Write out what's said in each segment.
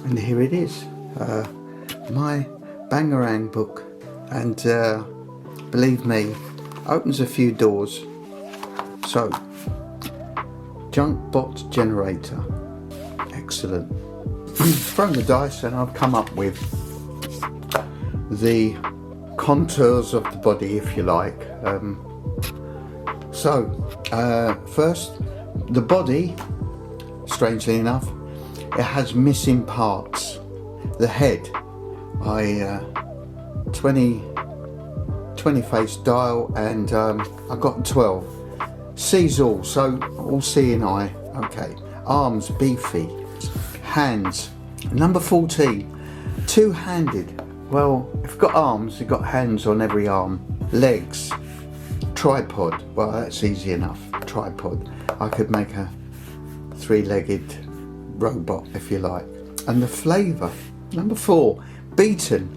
And here it is, my Bangarang book, and believe me, opens a few doors. So, junk bot generator, excellent. Thrown the dice and I've come up with the contours of the body, if you like. First, the body, strangely enough, it has missing parts. The head, I 20 face dial, and I got 12. Sees all, so all seeing eye. Okay. Arms beefy. Hands, number 14, two-handed. Well, if you've got arms, you've got hands on every arm. Legs, tripod. Well, that's easy enough. Tripod. I could make a three-legged robot, if you like. And the flavour, number 4, beaten.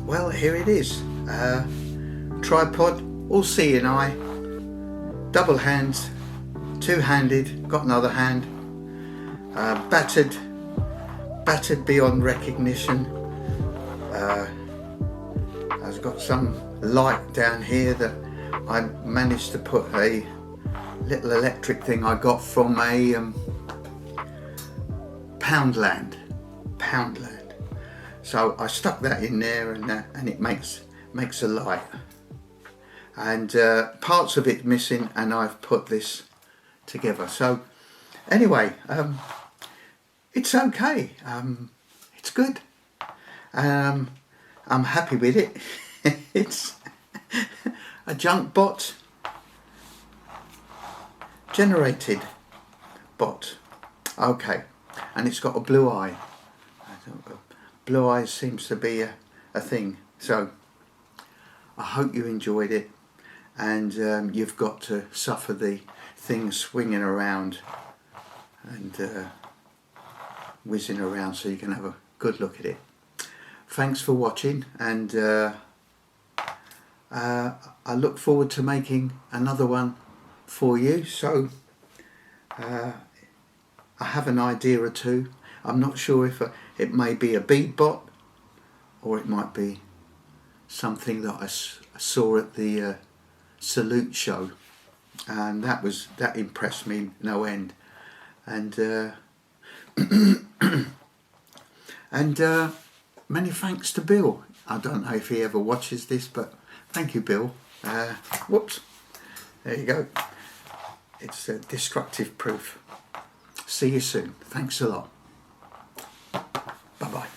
Well, here it is. Tripod, all C&I, double hands, two-handed, got another hand, battered beyond recognition. I've got some light down here that I managed to put a little electric thing I got from a Poundland. So I stuck that in there, and it makes a light. And parts of it missing, and I've put this together. So anyway, it's okay. It's good. I'm happy with it. It's a junk bot, generated bot. Okay, and it's got a blue eye. Blue eyes seems to be a thing. So I hope you enjoyed it, and you've got to suffer the thing swinging around and whizzing around so you can have a good look at it. Thanks for watching, and I look forward to making another one for you. So I have an idea or two. I'm not sure if it may be a bead bot, or it might be something that I saw at the Salute show, and that impressed me no end. And and many thanks to Bill. I don't know if he ever watches this, but thank you, Bill. Whoops, there you go. It's destructive proof. See you soon. Thanks a lot. Bye bye.